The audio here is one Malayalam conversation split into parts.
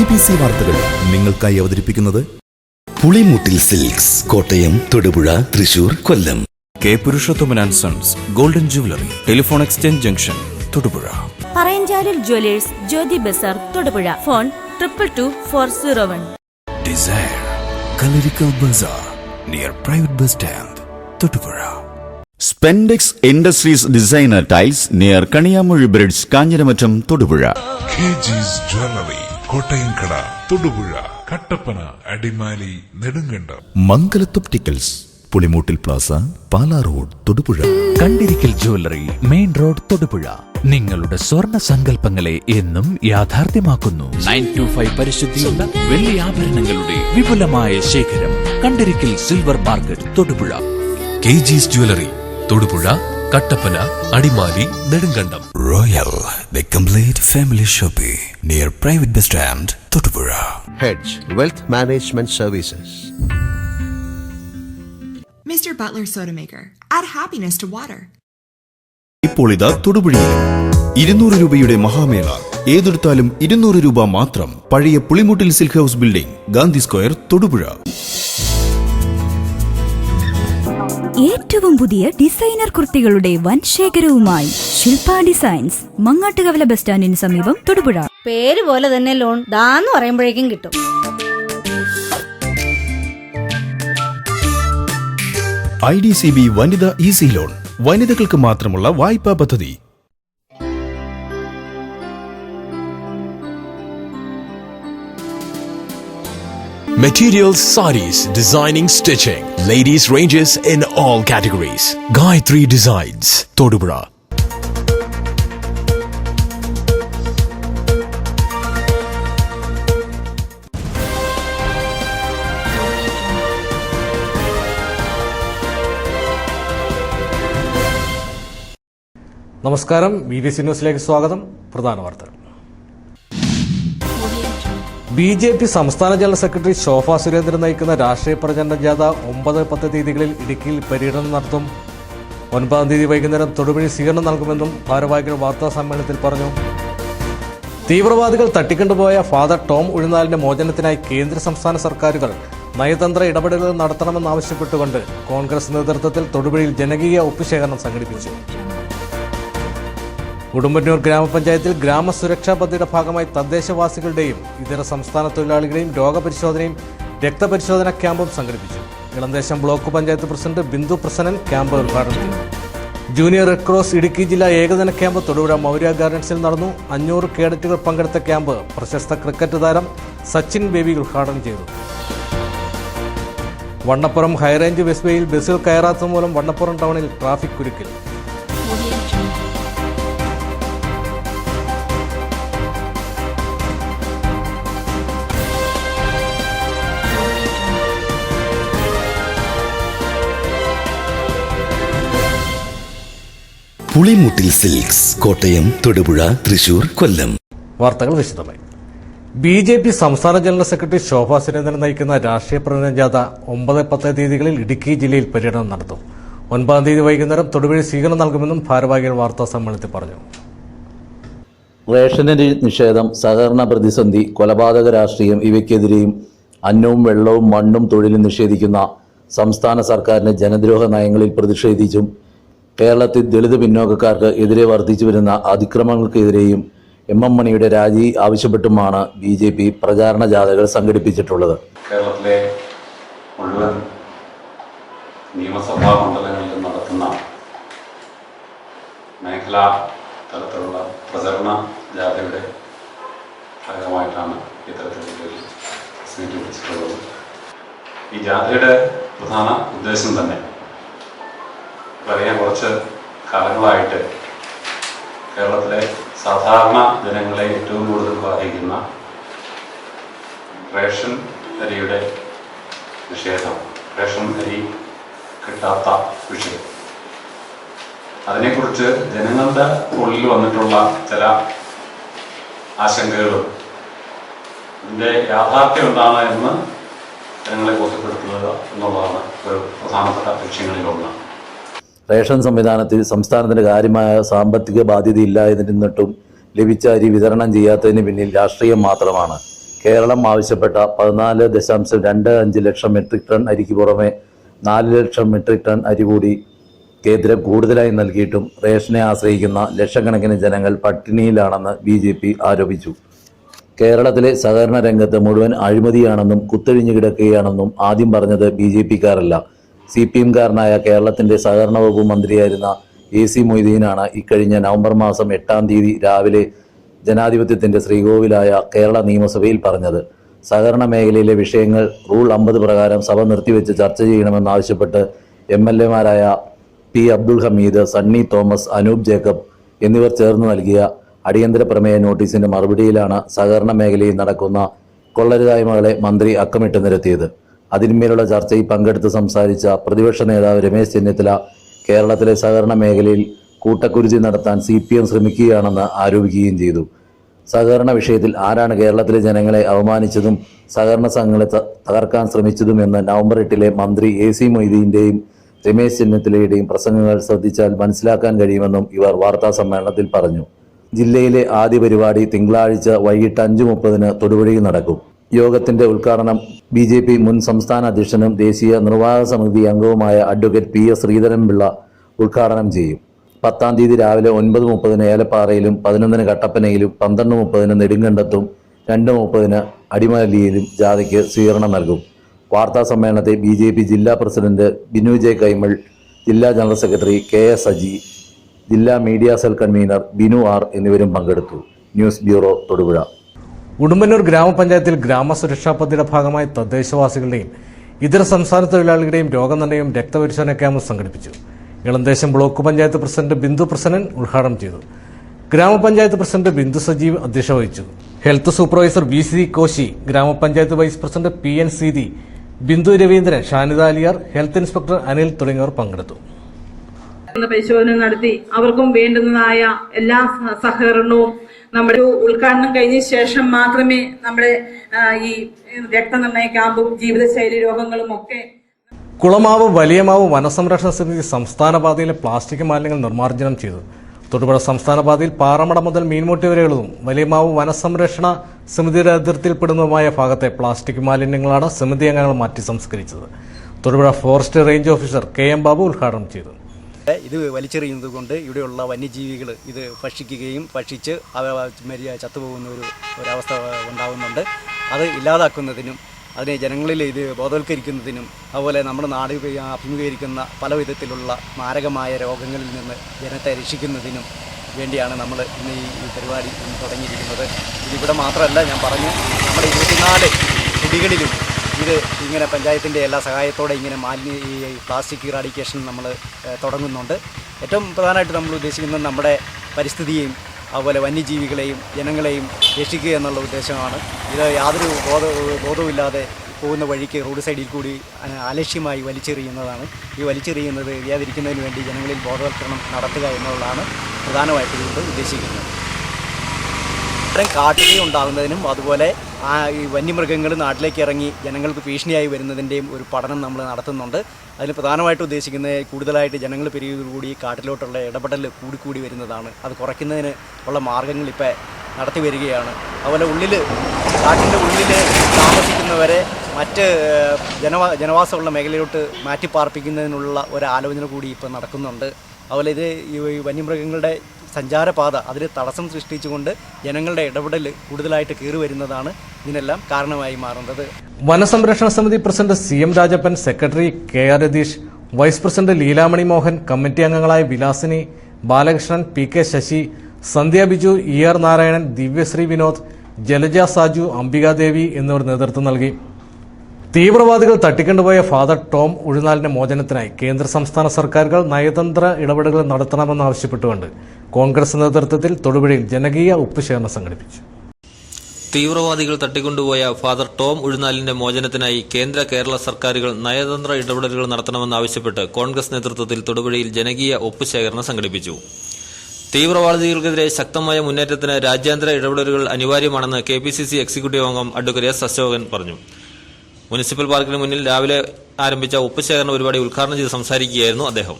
BBC വാർത്തകൾ നിങ്ങൾക്കായി അവതരിപ്പിക്കുന്നത് Pulimoottil silks, Kottayam, Thodupuzha, Thrissur, Kollam. K Purushothaman and sons golden jewellery, telephone exchange junction, Thodupuzha. Parayanchalil jewellers, Jyothi Bazar, Thodupuzha. Phone 222401. Desire Kalarickal bazaar near private bus stand, Thodupuzha. Spandex industries designer tiles near Kaniyamozhi bridge, Kanjiramattam, Thodupuzha. KG's jewellery, Kottayamkada, Thodupuzha, Kattappana, Adimali, Nedumkandam. Mangalath opticals, Pulimoottil plaza, Pala road, Thodupuzha. Kandirickal jewellery, main road, Thodupuzha. നിങ്ങളുടെ സ്വർണ്ണ സങ്കല്പങ്ങളെ എന്നും യാഥാർത്ഥ്യമാക്കുന്നു. 925 പരിശുദ്ധിയുള്ള വെള്ളി ആഭരണങ്ങളുടെ വിപുലമായ ശേഖരം. Kandirickal silver market, Thodupuzha. KG's jewellery, Thodupuzha, Kattappana, Adimali, Nedumkandam. Royal the complete family shopping near private bus stand, Thodupuzha. Hedge Wealth Management Services. Mr. Butler Soda Maker. Add happiness to water. ഇപ്പോൾ ഇതാ തൊടുപുഴയിൽ 200 രൂപയുടെ മഹാമേള. ഏതെടുത്താലും 200 രൂപ മാത്രം. പഴയ Pulimoottil silk house building, Gandhi square, Thodupuzha. ഏറ്റവും പുതിയ ഡിസൈനർ കുർത്തികളുടെ വൻ ശേഖരവുമായി ശില്പ ഡിസൈൻസ്, മങ്ങാട്ടുകവല ബസ് സ്റ്റാൻഡിന് സമീപം, തൊടുപുഴ. പേര് പോലെ തന്നെ ലോൺ ദാന്ന് പറയുമ്പോഴേക്കും കിട്ടും. IDCB വനിത ഈസി ലോൺ, വനിതകൾക്ക് മാത്രമുള്ള വായ്പാ പദ്ധതി. Materials, sarees, designing, stitching. Ladies ranges in all categories. Gayatri Designs, Thodupuzha. നമസ്കാരം, BBC ന്യൂസിലേക്ക് സ്വാഗതം. പ്രധാന വാർത്തകൾ. BJP സംസ്ഥാന ജനറൽ സെക്രട്ടറി ശോഭ സുരേന്ദ്രൻ നയിക്കുന്ന രാഷ്ട്രീയ പ്രചരണ ജാഥ 9-10 തീയതികളിൽ ഇടുക്കിയിൽ പര്യടനം നടത്തും. 9-ാം തീയതി വൈകുന്നേരം തൊടുപുഴയിൽ സ്വീകരണം നൽകുമെന്നും ഭാരവാഹികൾ വാർത്താ സമ്മേളനത്തിൽ പറഞ്ഞു. തീവ്രവാദികൾ തട്ടിക്കൊണ്ടുപോയ ഫാദർ ടോം ഉഴുന്നാലിന്റെ മോചനത്തിനായി കേന്ദ്ര സംസ്ഥാന സർക്കാരുകൾ നയതന്ത്ര ഇടപെടലുകൾ നടത്തണമെന്നാവശ്യപ്പെട്ടുകൊണ്ട് കോൺഗ്രസ് നേതൃത്വത്തിൽ തൊടുപുഴയിൽ ജനകീയ ഒപ്പുശേഖരണം സംഘടിപ്പിച്ചു. ഉടുമ്പന്നൂർ ഗ്രാമപഞ്ചായത്തിൽ ഗ്രാമസുരക്ഷാ പദ്ധതിയുടെ ഭാഗമായി തദ്ദേശവാസികളുടെയും ഇതര സംസ്ഥാന തൊഴിലാളികളുടെയും രോഗപരിശോധനയും രക്തപരിശോധന ക്യാമ്പും സംഘടിപ്പിച്ചു. Elamdesam block panchayat president Bindu Prasannan camp ഉദ്ഘാടനം ചെയ്തു. ജൂനിയർ റെഡ് ക്രോസ് ഇടുക്കി ജില്ലാ ഏകദിന ക്യാമ്പ് തൊടുപുഴ മൗര്യ ഗാർഡൻസിൽ നടന്നു. 500 കേഡറ്റുകൾ പങ്കെടുത്ത ക്യാമ്പ് പ്രശസ്ത ക്രിക്കറ്റ് താരം സച്ചിൻ ബേബി ഉദ്ഘാടനം ചെയ്തു. വണ്ണപ്പുറം ഹൈറേഞ്ച് വെസ്ബേയിൽ ബസ്സിൽ കയറാത്തത് മൂലം വണ്ണപ്പുറം ടൗണിൽ ട്രാഫിക് കുരുക്കിൽ. പുളിമൂട്ടിൽ സിൽക്സ്, കോട്ടയം, തൊടുപുഴ, തൃശൂർ, കൊല്ലം. വാർത്തകൾ വിശദമായി. BJP സംസ്ഥാന ജനറൽ സെക്രട്ടറി ശോഭ സുരേന്ദ്രൻ നയിക്കുന്ന രാഷ്ട്രീയ പ്രചരണ ജാഥ 9-10 തീയതികളിൽ ഇടുക്കി ജില്ലയിൽ പര്യടനം നടത്തും. 9-ാം തീയതി വൈകുന്നേരം തൊടുപുഴയിൽ സ്വീകരണം നൽകുമെന്നും ഭാരവാഹികൾ വാർത്താ സമ്മേളനത്തിൽ പറഞ്ഞു. റേഷനരി നിഷേധം, സഹകരണ പ്രതിസന്ധി, കൊലപാതക രാഷ്ട്രീയം ഇവയ്ക്കെതിരെയും അന്നവും വെള്ളവും മണ്ണും തൊഴിലും നിഷേധിക്കുന്ന സംസ്ഥാന സർക്കാരിന്റെ ജനദ്രോഹ നയങ്ങളിൽ പ്രതിഷേധിച്ചും കേരളത്തിൽ ദളിത് പിന്നോക്കക്കാർക്ക് എതിരെ വർദ്ധിച്ചു വരുന്ന അതിക്രമങ്ങൾക്കെതിരെയും MM മണിയുടെ രാജി ആവശ്യപ്പെട്ടുമാണ് BJP പ്രചാരണ ജാഥകൾ സംഘടിപ്പിച്ചിട്ടുള്ളത്. കേരളത്തിലെ മുഴുവൻ നിയമസഭാ മണ്ഡലങ്ങളിലും നടത്തുന്ന മേഖലാ തലത്തിലുള്ള പ്രചരണ ജാഥയുടെ ഭാഗമായിട്ടാണ് ഇത്തരത്തിലുള്ള സംഘടിപ്പിച്ചിട്ടുള്ളത്. ഈ ജാഥയുടെ പ്രധാന ഉദ്ദേശം തന്നെ പറയാൻ കുറച്ച് കാലങ്ങളായിട്ട് കേരളത്തിലെ സാധാരണ ജനങ്ങളെ ഏറ്റവും കൂടുതൽ ബാധിക്കുന്ന റേഷൻ അരിയുടെ നിഷേധം, റേഷൻ അരി കിട്ടാത്ത വിഷയം, അതിനെക്കുറിച്ച് ജനങ്ങളുടെ ഉള്ളിൽ വന്നിട്ടുള്ള ചില ആശങ്കകളും അതിൻ്റെ യാഥാർത്ഥ്യം എന്താണ് എന്ന് ജനങ്ങളെ ബോധ്യപ്പെടുത്തുക എന്നുള്ളതാണ് ഒരു പ്രധാനപ്പെട്ട ലക്ഷ്യങ്ങളിലൊന്ന്. റേഷൻ സംവിധാനത്തിൽ സംസ്ഥാനത്തിന് കാര്യമായ സാമ്പത്തിക ബാധ്യതയില്ലായിരുന്നിട്ടും ലഭിച്ച അരി വിതരണം ചെയ്യാത്തതിന് പിന്നിൽ രാഷ്ട്രീയം മാത്രമാണ്. കേരളം ആവശ്യപ്പെട്ട 14.25 ലക്ഷം മെട്രിക് ടൺ അരിക്ക് പുറമെ 4 ലക്ഷം മെട്രിക് ടൺ അരി കൂടി കേന്ദ്രം കൂടുതലായി നൽകിയിട്ടും റേഷനെ ആശ്രയിക്കുന്ന ലക്ഷക്കണക്കിന് ജനങ്ങൾ പട്ടിണിയിലാണെന്ന് BJP ആരോപിച്ചു. കേരളത്തിലെ സഹകരണ രംഗത്ത് മുഴുവൻ അഴിമതിയാണെന്നും കുത്തൊഴിഞ്ഞു കിടക്കുകയാണെന്നും ആദ്യം പറഞ്ഞത് BJP-കാരല്ല, CPM-കാരനായ കേരളത്തിന്റെ സഹകരണ വകുപ്പ് മന്ത്രിയായിരുന്ന AC മൊയ്തീനാണ് ഇക്കഴിഞ്ഞ നവംബർ മാസം 8-ാം തീയതി രാവിലെ ജനാധിപത്യത്തിന്റെ ശ്രീകോവിലായ കേരള നിയമസഭയിൽ പറഞ്ഞത്. സഹകരണ മേഖലയിലെ വിഷയങ്ങൾ റൂൾ 50 പ്രകാരം സഭ നിർത്തിവെച്ച് ചർച്ച ചെയ്യണമെന്നാവശ്യപ്പെട്ട് MLA-മാരായ P. അബ്ദുൾ ഹമീദ്, സണ്ണി തോമസ്, അനൂപ് ജേക്കബ് എന്നിവർ ചേർന്ന് നൽകിയ അടിയന്തര പ്രമേയ നോട്ടീസിന്റെ മറുപടിയിലാണ് സഹകരണ മേഖലയിൽ നടക്കുന്ന കൊള്ളരുതായ്മകളെ മന്ത്രി അക്കമിട്ട് നിരത്തിയത്. അതിന്മേലുള്ള ചർച്ചയിൽ പങ്കെടുത്ത് സംസാരിച്ച പ്രതിപക്ഷ നേതാവ് രമേശ് ചെന്നിത്തല കേരളത്തിലെ സഹകരണ മേഖലയിൽ കൂട്ടക്കുരുതി നടത്താൻ CPM ശ്രമിക്കുകയാണെന്ന് ആരോപിക്കുകയും ചെയ്തു. സഹകരണ വിഷയത്തിൽ ആരാണ് കേരളത്തിലെ ജനങ്ങളെ അവമാനിച്ചതും സഹകരണ സംഘങ്ങളെ തകർക്കാൻ ശ്രമിച്ചതുമെന്ന് നവംബർ 8-ലെ മന്ത്രി AC മൊയ്തീന്റെയും രമേശ് ചെന്നിത്തലയുടെയും പ്രസംഗങ്ങൾ ശ്രദ്ധിച്ചാൽ മനസ്സിലാക്കാൻ കഴിയുമെന്നും ഇവർ വാർത്താ സമ്മേളനത്തിൽ പറഞ്ഞു. ജില്ലയിലെ ആദ്യ പരിപാടി തിങ്കളാഴ്ച വൈകിട്ട് 5:30-ന് തൊടുപുഴയിൽ നടക്കും. യോഗത്തിന്റെ ഉദ്ഘാടനം BJP മുൻ സംസ്ഥാന അധ്യക്ഷനും ദേശീയ നിർവാഹക സമിതി അംഗവുമായ അഡ്വക്കേറ്റ് PS ശ്രീധരൻപിള്ള ഉദ്ഘാടനം ചെയ്യും. 10-ാം തീയതി രാവിലെ 9:30-ന് ഏലപ്പാറയിലും 11-ന് കട്ടപ്പനയിലും 12:30-ന് നെടുങ്കണ്ടത്തും 2:30-ന് അടിമാലിയിലും ജാഥയ്ക്ക് സ്വീകരണം നൽകും. വാർത്താ സമ്മേളനത്തെ BJP ജില്ലാ പ്രസിഡന്റ് ബിനു ജെ കൈമൾ, ജില്ലാ ജനറൽ സെക്രട്ടറി KS അജി, ജില്ലാ media cell convener Binu R എന്നിവരും പങ്കെടുത്തു. News bureau, Thodupuzha. ഉടുമ്പന്നൂർ ഗ്രാമപഞ്ചായത്തിൽ ഗ്രാമസുരക്ഷാ പദ്ധതിയുടെ ഭാഗമായി തദ്ദേശവാസികളുടെയും ഇതര സംസ്ഥാന തൊഴിലാളികളുടെയും രോഗനിർണയവും രക്തപരിശോധന ക്യാമ്പും സംഘടിപ്പിച്ചു. ഇളന്തേശം ബ്ലോക്ക് പഞ്ചായത്ത് പ്രസിഡന്റ് ബിന്ദു പ്രസന്നൻ ഉദ്ഘാടനം ചെയ്തു. ഗ്രാമപഞ്ചായത്ത് പ്രസിഡന്റ് ബിന്ദു സജീവ് അധ്യക്ഷത വഹിച്ചു. ഹെൽത്ത് സൂപ്പർവൈസർ VC കോശി, ഗ്രാമപഞ്ചായത്ത് vice president PN Seethi, Bindu Raveendran, Shanida Aliyar, health inspector Anil തുടങ്ങിയവർ പങ്കെടുത്തു. പരിശോധന നടത്തി അവർക്കും വേണ്ടുന്നതായ എല്ലാ സഹകരണവും നമ്മുടെ ഉദ്ഘാടനം കഴിഞ്ഞ ശേഷം മാത്രമേ നമ്മുടെ ഈ രക്തനിർണയ ക്യാമ്പും ജീവിതശൈലി രോഗങ്ങളും ഒക്കെ. കുളമാവ് വലിയമാവ് വനസംരക്ഷണ സമിതി സംസ്ഥാന പാതയിലെ പ്ലാസ്റ്റിക് മാലിന്യങ്ങൾ നിർമ്മാർജ്ജനം ചെയ്തു. തൊടുപുഴ സംസ്ഥാന പാതയിൽ പാറമട മുതൽ മീൻമുട്ടി വരെയുള്ളതും വലിയമാവ് വനസംരക്ഷണ സമിതിയുടെ അതിർത്തിയിൽപ്പെടുന്നതുമായ ഭാഗത്തെ പ്ലാസ്റ്റിക് മാലിന്യങ്ങളാണ് സമിതി അംഗങ്ങൾ മാറ്റി സംസ്കരിച്ചത്. Thodupuzha forest range officer KM Babu ഉദ്ഘാടനം ചെയ്തു. ഇത് വലിച്ചെറിയുന്നത് കൊണ്ട് ഇവിടെയുള്ള വന്യജീവികൾ ഇത് ഭക്ഷിച്ച് അവ ചത്തുപോകുന്ന ഒരവസ്ഥ ഉണ്ടാകുന്നുണ്ട്. അത് ഇല്ലാതാക്കുന്നതിനും അതിനെ ജനങ്ങളിൽ ഇത് ബോധവൽക്കരിക്കുന്നതിനും അതുപോലെ നമ്മുടെ നാട് അഭിമുഖീകരിക്കുന്ന പല വിധത്തിലുള്ള മാരകമായ രോഗങ്ങളിൽ നിന്ന് ജനത്തെ രക്ഷിക്കുന്നതിനും വേണ്ടിയാണ് നമ്മൾ ഇന്ന് ഈ പരിപാടി തുടങ്ങിയിരിക്കുന്നത്. ഇതിവിടെ മാത്രമല്ല, ഞാൻ പറഞ്ഞു, നമ്മുടെ 24 കുടികളിലും ഇത് ഇങ്ങനെ പഞ്ചായത്തിൻ്റെ എല്ലാ സഹായത്തോടെ ഇങ്ങനെ ഈ പ്ലാസ്റ്റിക് ഇറാഡിക്കേഷൻ നമ്മൾ തുടങ്ങുന്നുണ്ട്. ഏറ്റവും പ്രധാനമായിട്ട് നമ്മൾ ഉദ്ദേശിക്കുന്നത് നമ്മുടെ പരിസ്ഥിതിയെയും അതുപോലെ വന്യജീവികളെയും ജനങ്ങളെയും രക്ഷിക്കുക എന്നുള്ള ഉദ്ദേശമാണ്. ഇത് യാതൊരു ബോധവുമില്ലാതെ പോകുന്ന വഴിക്ക് റോഡ് സൈഡിൽ കൂടി അലക്ഷ്യമായി വലിച്ചെറിയുന്നതാണ്. ഈ വലിച്ചെറിയുന്നത് ചെയ്യാതിരിക്കുന്നതിന് വേണ്ടി ജനങ്ങളിൽ ബോധവൽക്കരണം നടത്തുക എന്നുള്ളതാണ് പ്രധാനമായിട്ട് ഇതുകൊണ്ട് ഉദ്ദേശിക്കുന്നത്. കാട്ടുതീ ഉണ്ടാകുന്നതിനും അതുപോലെ ഈ വന്യമൃഗങ്ങൾ നാട്ടിലേക്ക് ഇറങ്ങി ജനങ്ങൾക്ക് ഭീഷണിയായി വരുന്നതിൻ്റെയും ഒരു പഠനം നമ്മൾ നടത്തുന്നുണ്ട്. അതിൽ പ്രധാനമായിട്ട് ഉദ്ദേശിക്കുന്നത് കൂടുതലായിട്ട് ജനങ്ങൾ പെരുകിയതോടുകൂടി കാട്ടിലോട്ടുള്ള ഇടപെടൽ കൂടിക്കൂടി വരുന്നതാണ്. അത് കുറയ്ക്കുന്നതിന് ഉള്ള മാർഗ്ഗങ്ങൾ ഇപ്പോൾ നടത്തി വരികയാണ്. അതുപോലെ കാട്ടിൻ്റെ ഉള്ളിൽ താമസിക്കുന്നവരെ മറ്റ് ജനവാസമുള്ള മേഖലയിലോട്ട് മാറ്റിപ്പാർപ്പിക്കുന്നതിനുള്ള ഒരു ആലോചന കൂടി ഇപ്പോൾ നടക്കുന്നുണ്ട്. അതുപോലെ ഇത് ഈ വന്യമൃഗങ്ങളുടെ സഞ്ചാരപാത അതിന് തടസ്സം സൃഷ്ടിച്ചുകൊണ്ട് ജനങ്ങളുടെ ഇടപെടൽ കൂടുതലായിട്ട് കയറി വരുന്നതാണ് ഇതിനെല്ലാം കാരണമായി മാറുന്നത്. വനസംരക്ഷണ സമിതി president CM Rajappan, secretary KR Ratheesh, vice president Leelamani Mohan, committee അംഗങ്ങളായ വിലാസിനി, ബാലകൃഷ്ണൻ, PK ശശി, സന്ധ്യ ബിജു, ER നാരായണൻ, ദിവ്യശ്രീ വിനോദ്, ജലജ സാജു, അംബികാദേവി എന്നിവർ നേതൃത്വം നൽകി. തീവ്രവാദികൾ തട്ടിക്കൊണ്ടുപോയ ഫാദർ ടോം ഉഴുന്നാലിന്റെ മോചനത്തിനായി കേന്ദ്ര സംസ്ഥാന സർക്കാരുകൾ നയതന്ത്ര ഇടപെടലുകൾ നടത്തണമെന്നാവശ്യപ്പെട്ടുകൊണ്ട് കോൺഗ്രസ് നേതൃത്വത്തിൽ തൊടുപുഴയിൽ ജനകീയ ഉപ്പുശേഖരണം സംഘടിപ്പിച്ചു. തീവ്രവാദികൾ തട്ടിക്കൊണ്ടുപോയ ഫാദർ ടോം ഉഴുന്നാലിന്റെ മോചനത്തിനായി കേരള സർക്കാരുകൾ നയതന്ത്ര ഇടപെടലുകൾ നടത്തണമെന്നാവശ്യപ്പെട്ട് കോൺഗ്രസ് നേതൃത്വത്തിൽ തൊടുപുഴയിൽ ജനകീയ ഒപ്പുശേഖരണം സംഘടിപ്പിച്ചു. തീവ്രവാദികൾക്കെതിരെ ശക്തമായ മുന്നേറ്റത്തിന് രാജ്യാന്തര ഇടപെടലുകൾ അനിവാര്യമാണെന്ന് KPCC എക്സിക്യൂട്ടീവ് അംഗം അഡ്വക്കേറ്റ് S അശോകൻ പറഞ്ഞു. മുനിസിപ്പൽ പാർക്കിന് മുന്നിൽ രാവിലെ ആരംഭിച്ച ഒപ്പുശേഖരണ പരിപാടി ഉദ്ഘാടനം ചെയ്ത് സംസാരിക്കുകയായിരുന്നു അദ്ദേഹം.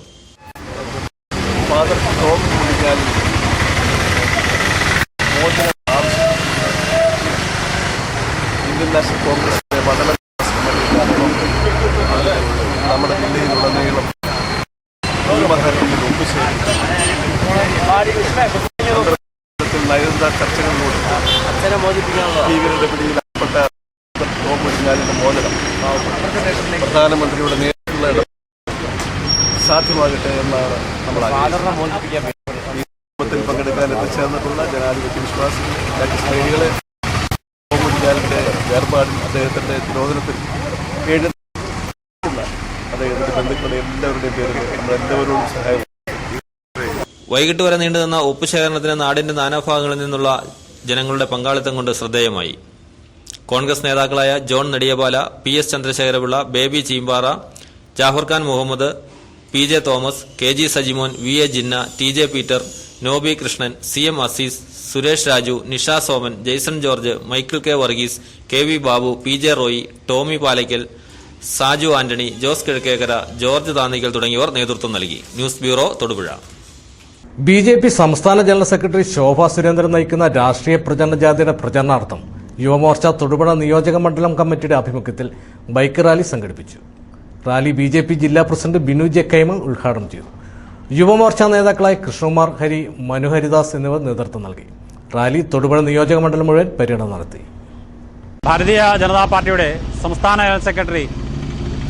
നാഷണൽ കോൺഗ്രസിന്റെ മണ്ഡലം നമ്മുടെ ജില്ലയിലുടനീളം നയതന്ത്ര ചർച്ചകളിലൂടെ ഭീകരരുടെ പിടിയിൽപ്പെട്ട ടോം ഉഴുന്നാലിന്റെ മോചനം പ്രധാനമന്ത്രിയുടെ നേരിട്ടുള്ള സാധ്യമാകട്ടെ എന്നാണ് നമ്മൾ ത്തിൽ പങ്കെടുക്കാൻ എത്തിച്ചേർന്നിട്ടുള്ള ജനാധിപത്യ വിശ്വാസികൾ രാജ്യസ്നേഹികളെ ടോം ഉഴുന്നാലിന്റെ വേർപാടിൽ അദ്ദേഹത്തിന്റെ തിരോധനത്തിൽ അദ്ദേഹത്തിന്റെ ബന്ധുക്കളുടെ എല്ലാവരുടെയും പേരിൽ നമ്മളെല്ലാവരോടും സഹായം. വൈകിട്ട് വരെ നീണ്ടുനിന്ന ഒപ്പുശേഖരണത്തിന് നാടിന്റെ നാനാഭാഗങ്ങളിൽ നിന്നുള്ള ജനങ്ങളുടെ പങ്കാളിത്തം കൊണ്ട് ശ്രദ്ധേയമായി. കോൺഗ്രസ് നേതാക്കളായ John Nediyapala, PS Chandrasekharapillai, Baby Cheempara, Jafarkhan Muhammad, PJ Thomas, KG Sajimon, VA Jinna, TJ Peter, Noby Krishnan, CM Aziz, Suresh Raju, Nisha Soman, Jaison George, Michael K Varghese, KV Babu, PJ Roy, Tomy Palackal, Saju Antony, Jose Kizhakkekkara, George Thannickal തുടങ്ങിയവർ നേതൃത്വം നൽകി. News bureau, Thodupuzha. BJP സംസ്ഥാന ജനറൽ സെക്രട്ടറി ശോഭാ സുരേന്ദ്രൻ നയിക്കുന്ന രാഷ്ട്രീയ പ്രചരണ ജാഥയുടെ പ്രചരണാർത്ഥം യുവമോർച്ച തൊടുപുഴ നിയോജക മണ്ഡലം കമ്മിറ്റിയുടെ ആഭിമുഖ്യത്തിൽ ബൈക്ക് റാലി സംഘടിപ്പിച്ചു. റാലി BJP ജില്ലാ പ്രസിഡന്റ് ബിനു ജെ കൈമൾ ഉദ്ഘാടനം ചെയ്തു. യുവമോർച്ച നേതാക്കളായ കൃഷ്ണകുമാർ ഹരി, മനുഹരിദാസ് എന്നിവർ നേതൃത്വം നൽകി. റാലി തൊടുപുഴ നിയോജക മണ്ഡലം മുഴുവൻ പര്യടനം നടത്തി. ഭാരതീയ ജനതാ പാർട്ടിയുടെ സംസ്ഥാന ജനറൽ സെക്രട്ടറി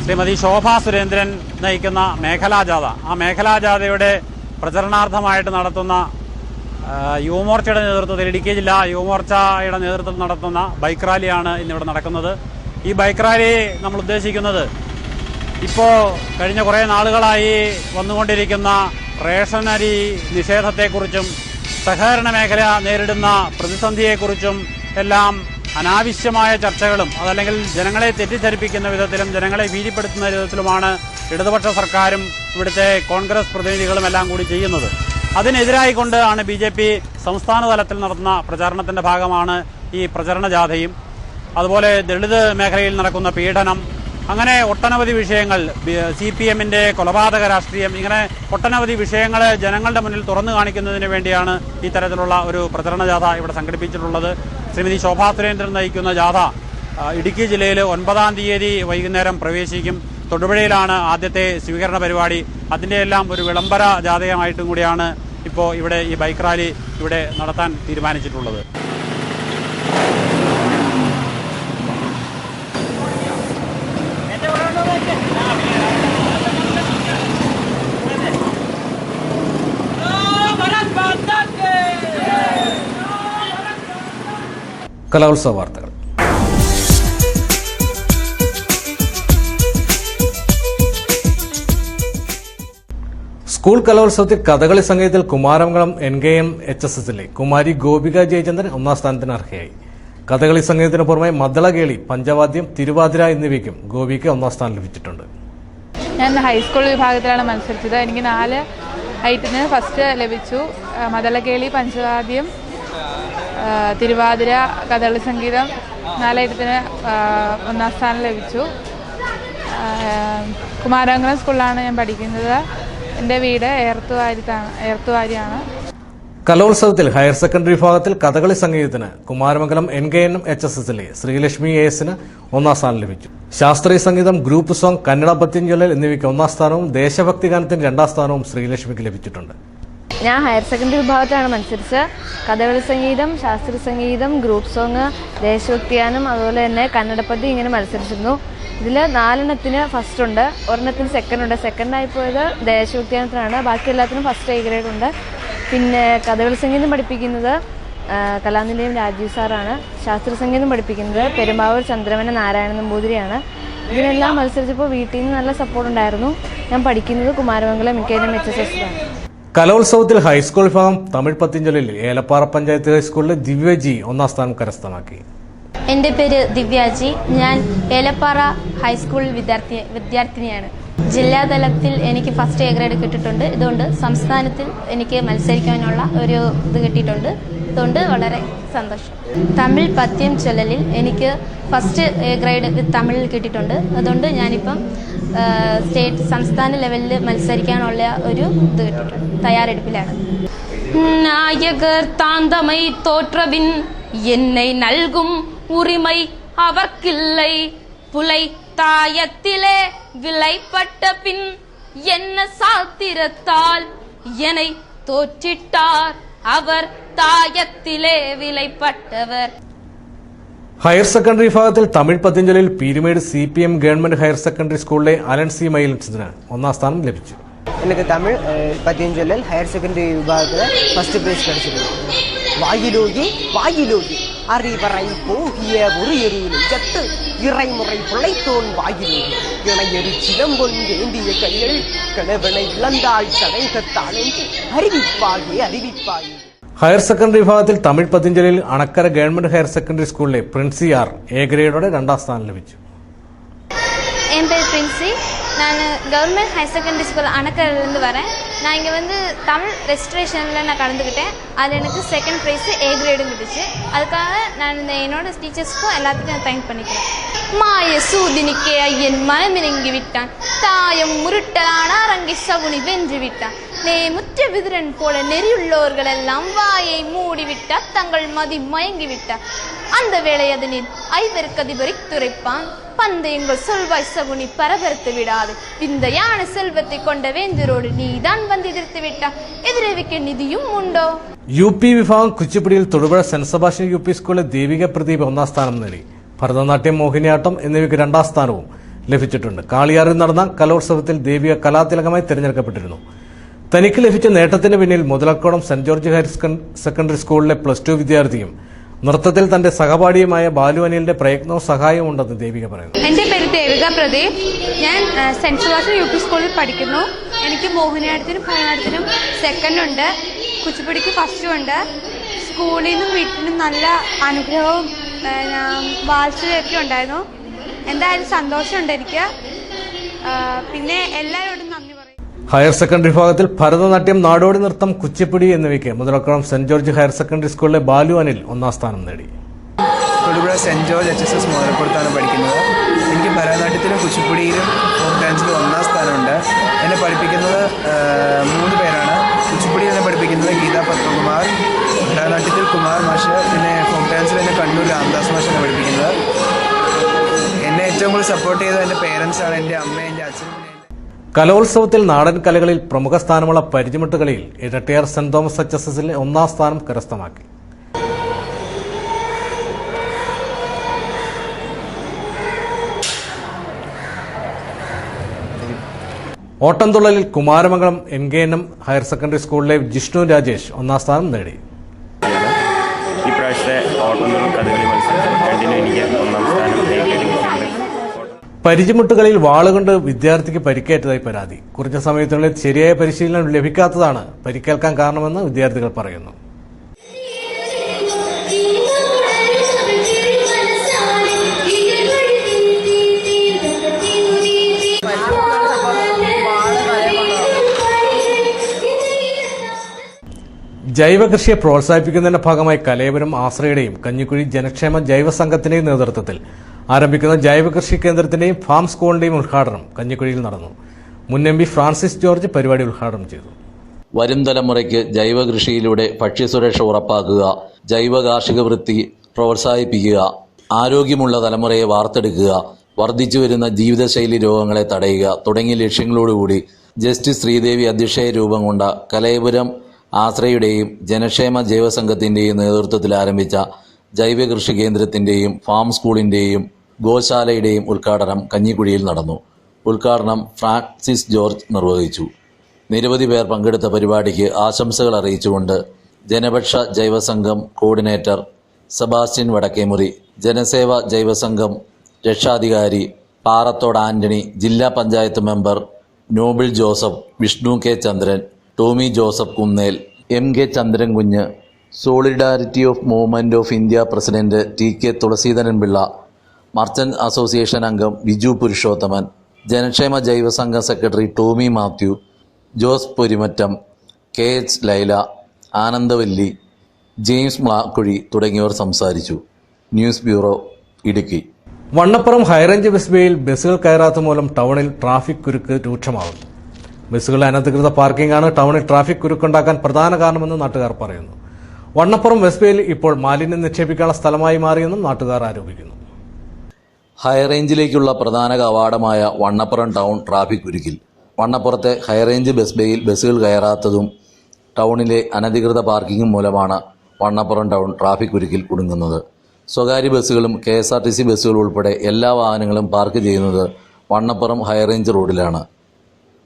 ശ്രീമതി ശോഭാ സുരേന്ദ്രൻ നയിക്കുന്ന മേഖലാ ജാഥ, ആ മേഖലാ ജാഥയുടെ പ്രചരണാർത്ഥമായിട്ട് നടത്തുന്ന യുവമോർച്ചയുടെ നേതൃത്വത്തിൽ, ഇടുക്കി ജില്ലാ യുവമോർച്ചയുടെ നേതൃത്വത്തിൽ നടത്തുന്ന ബൈക്ക് റാലിയാണ് ഇന്നിവിടെ നടക്കുന്നത്. ഈ ബൈക്ക് റാലി നമ്മൾ ഉദ്ദേശിക്കുന്നത് ഇപ്പോൾ കഴിഞ്ഞ കുറേ നാളുകളായി വന്നുകൊണ്ടിരിക്കുന്ന റേഷനരി നിഷേധത്തെക്കുറിച്ചും സഹകരണ മേഖല നേരിടുന്ന പ്രതിസന്ധിയെക്കുറിച്ചും എല്ലാം അനാവശ്യമായ ചർച്ചകളും അതല്ലെങ്കിൽ ജനങ്ങളെ തെറ്റിദ്ധരിപ്പിക്കുന്ന വിധത്തിലും ജനങ്ങളെ ഭീതിപ്പെടുത്തുന്ന വിധത്തിലുമാണ് ഇടതുപക്ഷ സർക്കാരും ഇവിടുത്തെ കോൺഗ്രസ് പ്രതിനിധികളും എല്ലാം കൂടി ചെയ്യുന്നത്. അതിനെതിരായിക്കൊണ്ട് ആണ് BJP സംസ്ഥാന തലത്തിൽ നടത്തുന്ന പ്രചാരണത്തിന്റെ ഭാഗമാണ് ഈ പ്രചരണ ജാഥയും. അതുപോലെ ദളിത് മേഖലയിൽ നടക്കുന്ന പീഡനം, അങ്ങനെ ഒട്ടനവധി വിഷയങ്ങൾ, CPMന്റെ കൊലപാതക രാഷ്ട്രീയം, ഇങ്ങനെ ഒട്ടനവധി വിഷയങ്ങൾ ജനങ്ങളുടെ മുന്നിൽ തുറന്നു കാണിക്കുന്നതിന് വേണ്ടിയാണ് ഈ തരത്തിലുള്ള ഒരു പ്രചരണ ജാഥ ഇവിടെ സംഘടിപ്പിച്ചിട്ടുള്ളത്. ശ്രീമതി ശോഭാ സുരേന്ദ്രൻ നയിക്കുന്ന ജാഥ ഇടുക്കി ജില്ലയിൽ 9-ാം തീയതി വൈകുന്നേരം പ്രവേശിക്കും. തൊടുപുഴയിലാണ് ആദ്യത്തെ സ്വീകരണ പരിപാടി. അതിൻ്റെ എല്ലാം ഒരു വിളംബര ജാഥയായിട്ടും കൂടിയാണ് ഇപ്പോൾ ഇവിടെ ഈ ബൈക്ക് റാലി ഇവിടെ നടത്താൻ തീരുമാനിച്ചിട്ടുള്ളത്. കലോത്സവ വാർത്തകൾ. സ്കൂൾ കലോത്സവത്തിൽ കഥകളി സംഗീതത്തിൽ കുമാരമംഗലം NKM HSSലെ കുമാരി ഗോപിക ജയചന്ദ്രൻ 1ാം സ്ഥാനത്തിന് അർഹയായി. കഥകളി സംഗീതത്തിന് പുറമെ മദ്ദളകേളി, പഞ്ചവാദ്യം, തിരുവാതിര എന്നിവയ്ക്കും ഗോപിക്ക് 1ാം സ്ഥാനം ലഭിച്ചിട്ടുണ്ട്. ഞാൻ ഹൈസ്കൂൾ വിഭാഗത്തിലാണ് മത്സരിച്ചത്. എനിക്ക് 4 ഐറ്റത്തിന് ഫസ്റ്റ് ലഭിച്ചു. മദ്ദളകേളി, പഞ്ചവാദ്യം, തിരുവാതിര, കഥകളി സംഗീതം 4 ഐറ്റത്തിന് 1ാം സ്ഥാനം ലഭിച്ചു. കുമാരമംഗലം സ്കൂളിലാണ് ഞാൻ പഠിക്കുന്നത്. എൻ്റെ വീട് ഏർത്തുവാരിയാണ്. കലോത്സവത്തിൽ ഹയർ സെക്കൻഡറി വിഭാഗത്തിൽ കഥകളി സംഗീതത്തിന് കുമാരമംഗലം NKM HSSലെ ശ്രീലക്ഷ്മി ASന് 1ാം സ്ഥാനം ലഭിച്ചു. ശാസ്ത്രീയ സംഗീതം, ഗ്രൂപ്പ് സോങ്, കന്നഡ പദ്യം ചൊല്ലൽ എന്നിവയ്ക്ക് 1ാം സ്ഥാനവും ദേശഭക്തി ഗാനത്തിന് 2ാം സ്ഥാനവും ശ്രീലക്ഷ്മിക്ക് ലഭിച്ചിട്ടുണ്ട്. ഞാൻ ഹയർ സെക്കൻഡറി വിഭാഗത്തിലാണ് മത്സരിച്ചത്. കഥകളി സംഗീതം, ശാസ്ത്രീയ സംഗീതം, ഗ്രൂപ്പ് സോങ്, ദേശഭക്തി ഗാനം, അതുപോലെ തന്നെ കന്നഡ പദ്യം ഇങ്ങനെ മത്സരിച്ചിരുന്നു. ഇതിൽ 4 ഫസ്റ്റ് ഉണ്ട്, 1 സെക്കൻഡ് ഉണ്ട്. സെക്കൻഡായി പോയത് ദേശഭക്തി ഗാനത്തിനാണ്. ബാക്കി എല്ലാത്തിനും ഫസ്റ്റ് A ഗ്രേഡ് ഉണ്ട്. പിന്നെ കഥകളി സംഗീതം പഠിപ്പിക്കുന്നത് കലാനിലയം രാജീവ് സാറാണ്. ശാസ്ത്രീയ സംഗീതം പഠിപ്പിക്കുന്നത് പെരുമ്പാവൂർ ചന്ദ്രവന നാരായണ നമ്പൂതിരിയാണ്. ഇതിനെല്ലാം മത്സരിച്ചപ്പോൾ വീട്ടിൽ നിന്ന് നല്ല സപ്പോർട്ട് ഉണ്ടായിരുന്നു. ഞാൻ പഠിക്കുന്നത് കുമാരമംഗലം NKM HSSലാണ്. കലോത്സവത്തിൽ ഹൈസ്കൂൾ വിഭാഗം തമിഴ് പദ്യം ചൊല്ലലിൽ ഏലപ്പാറ പഞ്ചായത്ത് ഹൈസ്കൂളിലെ ദിവ്യജി 1ാം സ്ഥാനം കരസ്ഥമാക്കി. എൻ്റെ പേര് ദിവ്യാജി. ഞാൻ ഏലപ്പാറ ഹൈസ്കൂൾ വിദ്യാർത്ഥിനിയാണ്. ജില്ലാതലത്തിൽ എനിക്ക് ഫസ്റ്റ് A ഗ്രേഡ് കിട്ടിയിട്ടുണ്ട്. ഇതുകൊണ്ട് സംസ്ഥാനത്തിൽ എനിക്ക് മത്സരിക്കാനുള്ള ഒരു ഇത് കിട്ടിയിട്ടുണ്ട്. അതുകൊണ്ട് വളരെ സന്തോഷം. തമിഴ് പദ്യം ചൊല്ലലിൽ എനിക്ക് ഫസ്റ്റ് A ഗ്രേഡ് വിത്ത് തമിഴിൽ കിട്ടിയിട്ടുണ്ട്. അതുകൊണ്ട് ഞാനിപ്പം സംസ്ഥാന ലെവലിൽ മത്സരിക്കാനുള്ള ഒരു ഇത് കിട്ടിയിട്ടുണ്ട്, തയ്യാറെടുപ്പിലാണ്. நாயகர் தாந்தமை தோற்றவின் என்னை நல்கும் உரிமை അവർക്കില്ലേ പുലൈ തായത്തിലെ വിളൈപ്പട്ട പിൻ എന്ന സാത്തിരത്താൽ എന്നെ തോറ്റിട്ടാർ അവർ തായത്തിലെ വിലൈപ്പട്ടവർ. ഹയർ സെക്കൻഡറി വിഭാഗത്തിൽ തമിഴ് പതിഞ്ചലിൽ Peermade CPM government higher secondary സ്കൂളിലെ അലൻ സി മൈലൻസിന് ഒന്നാം സ്ഥാനം ലഭിച്ചു. எனக்கு தமிழ் பத்தியஞ்சொல்லில் ஹையர் செகண்டரி விபாகத்தில் ஃபர்ஸ்ட் பிரைஸ் கிடைச்சிருக்கு. வாயிலோகி அறிவரை போகிய ஒரு எருவிலும் சத்து இறைமுறை பிழைத்தோன் வாயிலோகி இணையொரு சிலம்பொன் வேண்டிய கைகள் கணவனை இழந்தாள் தடைகத்தாள் என்று அறிவிப்பாகே. ഹയർ സെക്കൻഡറി വിഭാഗത്തിൽ തമിഴ് പതിഞ്ചലിൽ അണക്കര ഗവൺമെന്റ് ഹയർ സെക്കൻഡറി സ്കൂളിലെ പ്രിൻസി ആർ എ ഗ്രേഡോടെ രണ്ടാം സ്ഥാനം ലഭിച്ചു. என் பேர் பிரின்சி. நான் கவர்மெண்ட் ஹையர் செகண்டரி ஸ்கூல் அணக்கரிலிருந்து வரேன். நான் இங்கே வந்து தமிழ் ரெஜிஸ்ட்ரேஷனில் நான் கலந்துக்கிட்டேன். அதில் எனக்கு செகண்ட் ப்ரைஸு A கிரேடும் கிட்டுச்சு. அதுக்காக நான் என்னோட டீச்சர்ஸ்க்கும் எல்லாத்துக்கும் நான் தேங்க் பண்ணிக்கிறேன். மாய சூதினிக்கே ஐயன் மனமிறங்கி விட்டான், தாயம் முருட்டலான அரங்கை சகுனி வென்று விட்டான், முற்ற விதிரன் போல நெறியுள்ளவர்கள் எல்லாம் வாயை மூடிவிட்டார், தங்கள் மதி மயங்கி விட்டார். அந்த வேளை அதனில் ஐவருக்கதிபரை துரைப்பான், பந்தயங்கள் சொல்வாய் சகுனி பரபரத்து விடாது, விந்தையான செல்வத்தை கொண்ட வேந்தரோடு நீதான் வந்து எதிர்த்து விட்டார், എതിരേവിക്ക് നിധിയും ഉണ്ടോ. UP വിഭാഗം കുച്ചിപ്പുടിയിൽ തൊടുപുഴ സെന്റ് സെബാസ്റ്റ്യൻ UP സ്കൂളിലെ ദേവിക പ്രദീപ് ഒന്നാം സ്ഥാനം നേടി. ഭരതനാട്യം, മോഹിനിയാട്ടം എന്നിവയ്ക്ക് രണ്ടാം സ്ഥാനവും ലഭിച്ചിട്ടുണ്ട്. കാളിയാറിൽ നടന്ന കലോത്സവത്തിൽ ദേവിക കലാതിലകമായി തിരഞ്ഞെടുക്കപ്പെട്ടിരുന്നു. തനിക്ക് ലഭിച്ച നേട്ടത്തിന് പിന്നിൽ Muthalakodam saint George higher secondary സ്കൂളിലെ +2 വിദ്യാർത്ഥിയും നൃത്തത്തിൽ തന്റെ സഹപാഠിയുമായ ബാലു അനിലിന്റെ പ്രയത്നവും സഹായവും ഉണ്ടെന്ന് ദേവിക പറയുന്നു. എന്റെ പേര് ദേവിക പ്രദീപ്. ഞാൻ സെന്റ് സെബാസ്റ്റ്യൻ UP സ്കൂളിൽ പഠിക്കുന്നു. എനിക്ക് മോഹിനിയാട്ടത്തിനും ഭരതനാട്യത്തിനും സെക്കൻഡ് ഉണ്ട്, കുച്ചിപ്പുടിക്ക് ഫസ്റ്റും ഉണ്ട്. സ്കൂളിൽ നിന്നും വീട്ടിൽ നിന്നും നല്ല അനുഗ്രഹവും വാത്സല്യമൊക്കെ ഉണ്ടായിരുന്നു. എന്തായാലും സന്തോഷമുണ്ട് എനിക്ക്. പിന്നെ എല്ലാവരോടും നന്ദി പറയും. ഹയർ സെക്കൻഡറി വിഭാഗത്തിൽ ഭരതനാട്യം, നാടോടി നൃത്തം, കുച്ചിപ്പുടി എന്നിവയ്ക്ക് Muthalakulam saint George higher secondary സ്കൂളിലെ ബാലു അനിൽ ഒന്നാം സ്ഥാനം നേടി. തൊടുപുഴ സെന്റ് ജോർജ് HSS മുതലക്കുളത്താണ് പഠിക്കുന്നത്. എനിക്ക് ഭരതനാട്യത്തിലും കുച്ചിപ്പുടിയിലും ഫോക്ക് ഡാൻസിലും ഒന്നാം സ്ഥാനമുണ്ട്. എന്നെ പഠിപ്പിക്കുന്നത് 3 പേരാണ്. കുച്ചിപ്പുടി എന്നെ പഠിപ്പിക്കുന്നത് ഗീതാ പത്മകുമാർ, ഭരതനാട്യത്തിൽ കുമാർ മാഷ്, പിന്നെ ഫോക്ക് ഡാൻസിൽ എന്നെ കണ്ണൂർ രാംദാസ് മാഷാണ് പഠിപ്പിക്കുന്നത്. എന്നെ ഏറ്റവും കൂടുതൽ സപ്പോർട്ട് ചെയ്തത് എൻ്റെ പേരൻസാണ്, എൻ്റെ അമ്മയും എൻ്റെ അച്ഛനും. കലോത്സവത്തിൽ നാടൻ കലകളിൽ പ്രമുഖ സ്ഥാനമുള്ള പരിചമുട്ട് കളിയിൽ ഇരട്ടിയാർ സെന്റ് തോമസ് HSSൽ ഒന്നാം സ്ഥാനം കരസ്ഥമാക്കി. ഓട്ടംതുള്ളലിൽ കുമാരമംഗലം MKNM ഹയർ സെക്കൻഡറി സ്കൂളിലെ ജിഷ്ണു രാജേഷ് ഒന്നാം സ്ഥാനം നേടി. ഈ പ്രാവശ്യത്തെ ഓട്ടംതുള്ളൽ കഥകളി മത്സരത്തിൽ രണ്ടിനും എനിക്ക് ഒന്നാം സ്ഥാനം നേടിയിട്ടുണ്ട്. പരിചമുട്ടുകളിൽ വാളുകൊണ്ട് വിദ്യാർത്ഥിക്ക് പരിക്കേറ്റതായി പരാതി. കുറഞ്ഞ സമയത്തിനുള്ളിൽ ശരിയായ പരിശീലനം ലഭിക്കാത്തതാണ് പരിക്കേൽക്കാൻ കാരണമെന്ന് വിദ്യാർത്ഥികൾ പറയുന്നു. ജൈവകൃഷിയെ പ്രോത്സാഹിപ്പിക്കുന്നതിന്റെ ഭാഗമായി കലയപുരം ആശ്രയുടെയും കഞ്ഞിക്കുഴി ജനക്ഷേമ ജൈവ സംഘത്തിന്റെയും നേതൃത്വത്തിൽ ആരംഭിക്കുന്ന ജൈവകൃഷി കേന്ദ്രത്തിന്റെയും ഫാം സ്കൂളിന്റെയും ഉദ്ഘാടനം കഞ്ഞിക്കുഴിയിൽ നടന്നു. മുൻ MP ഫ്രാൻസിസ് ജോർജ് പരിപാടി ഉദ്ഘാടനം ചെയ്തു. വരും തലമുറയ്ക്ക് ജൈവകൃഷിയിലൂടെ ഭക്ഷ്യസുരക്ഷ ഉറപ്പാക്കുക, ജൈവ കാർഷിക വൃത്തി പ്രോത്സാഹിപ്പിക്കുക, ആരോഗ്യമുള്ള തലമുറയെ വാർത്തെടുക്കുക, വർദ്ധിച്ചുവരുന്ന ജീവിതശൈലി രോഗങ്ങളെ തടയുക തുടങ്ങിയ ലക്ഷ്യങ്ങളോടുകൂടി ജസ്റ്റിസ് ശ്രീദേവി അധ്യക്ഷയായി രൂപം കൊണ്ട കലയപുരം ആശ്രയുടെയും ജനക്ഷേമ ജൈവസംഘത്തിന്റെയും നേതൃത്വത്തിൽ ആരംഭിച്ച ജൈവകൃഷി കേന്ദ്രത്തിന്റെയും ഫാം സ്കൂളിന്റെയും ഗോശാലയുടെയും ഉദ്ഘാടനം കഞ്ഞിക്കുഴിയിൽ നടന്നു. ഉദ്ഘാടനം ഫ്രാൻസിസ് ജോർജ് നിർവഹിച്ചു. നിരവധി പേർ പങ്കെടുത്ത പരിപാടിക്ക് ആശംസകൾ അറിയിച്ചുകൊണ്ട് ജനപക്ഷ ജൈവസംഘം കോർഡിനേറ്റർ സെബാസ്റ്റ്യൻ വടക്കേമുറി, ജനസേവ ജൈവസംഘം രക്ഷാധികാരി പാറത്തോട് ആന്റണി, ജില്ലാ panchayat member Noble Joseph, Vishnu K Chandran, Tomy Joseph Kunnel, MK Chandran Kunju, solidarity of movement of India president TK Thulaseedharan Pillai, merchant association അംഗം വിജു പുരുഷോത്തമൻ, ജനക്ഷേമ ജൈവസംഘം secretary Tomy Mathew, Jose Porimattam, KH Laila, Anandavalli, James Mlakkuzhi തുടങ്ങിയവർ സംസാരിച്ചു. News bureau, Idukki. Vannappuram high range bus ബേയിൽ ബസ്സുകൾ കയറാത്ത മൂലം ടൗണിൽ ട്രാഫിക് കുരുക്ക് രൂക്ഷമാകുന്നു. ബസ്സുകളുടെ അനധികൃത പാർക്കിംഗാണ് ടൗണിൽ ട്രാഫിക് കുരുക്കുണ്ടാക്കാൻ പ്രധാന കാരണമെന്ന് നാട്ടുകാർ പറയുന്നു. വണ്ണപ്പുറം ബസ് ബേയിൽ ഇപ്പോൾ മാലിന്യം നിക്ഷേപിക്കാനുള്ള സ്ഥലമായി മാറിയെന്നും നാട്ടുകാർ ആരോപിക്കുന്നു. ഹൈറേഞ്ചിലേക്കുള്ള പ്രധാന കവാടമായ വണ്ണപ്പുറം ടൗൺ ട്രാഫിക് കുരുക്കിൽ. വണ്ണപ്പുറത്തെ ഹൈറേഞ്ച് ബസ് ബേയിൽ ബസ്സുകൾ കയറാത്തതും ടൗണിലെ അനധികൃത പാർക്കിംഗും മൂലമാണ് വണ്ണപ്പുറം ടൗൺ ട്രാഫിക് കുരുക്കിൽ കുടുങ്ങുന്നത്. സ്വകാര്യ ബസ്സുകളും KSRTC ബസ്സുകൾ ഉൾപ്പെടെ എല്ലാ വാഹനങ്ങളും പാർക്ക് ചെയ്യുന്നത് വണ്ണപ്പുറം ഹൈറേഞ്ച് റോഡിലാണ്.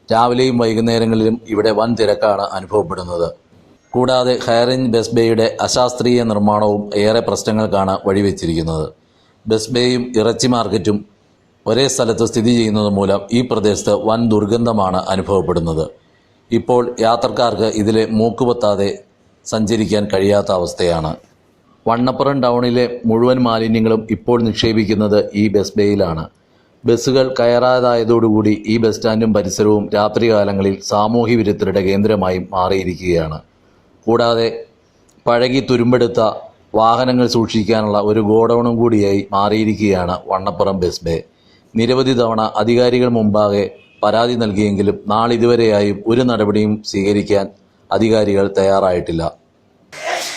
രാവിലെയും വൈകുന്നേരങ്ങളിലും ഇവിടെ വൻ തിരക്കാണ് അനുഭവപ്പെടുന്നത്. കൂടാതെ ഹൈറേഞ്ച് ബസ് ബേയുടെ അശാസ്ത്രീയ നിർമ്മാണവും ഏറെ പ്രശ്നങ്ങൾക്കാണ് വഴിവെച്ചിരിക്കുന്നത്. ബസ് ബേയും ഇറച്ചി മാർക്കറ്റും ഒരേ സ്ഥലത്ത് സ്ഥിതി ചെയ്യുന്നത് മൂലം ഈ പ്രദേശത്ത് വൻ ദുർഗന്ധമാണ് അനുഭവപ്പെടുന്നത്. ഇപ്പോൾ യാത്രക്കാർക്ക് ഇതിലെ മൂക്കുപൊത്താതെ സഞ്ചരിക്കാൻ കഴിയാത്ത അവസ്ഥയാണ്. വണ്ണപ്പുറം ടൗണിലെ മുഴുവൻ മാലിന്യങ്ങളും ഇപ്പോൾ നിക്ഷേപിക്കുന്നത് ഈ ബസ് ബേയിലാണ്. ബസ്സുകൾ കയറാതായതോടുകൂടി ഈ ബസ് സ്റ്റാൻഡും പരിസരവും രാത്രികാലങ്ങളിൽ സാമൂഹ്യ വിരുദ്ധരുടെ കേന്ദ്രമായി മാറിയിരിക്കുകയാണ്. കൂടാതെ പഴകി തുരുമ്പെടുത്ത വാഹനങ്ങൾ സൂക്ഷിക്കാനുള്ള ഒരു ഗോഡൌണും കൂടിയായി മാറിയിരിക്കുകയാണ് വണ്ണപ്പുറം ബസ് ബേ. നിരവധി തവണ അധികാരികൾ മുമ്പാകെ പരാതി നൽകിയെങ്കിലും നാളിതുവരെയായും ഒരു നടപടിയും സ്വീകരിക്കാൻ അധികാരികൾ തയ്യാറായിട്ടില്ല.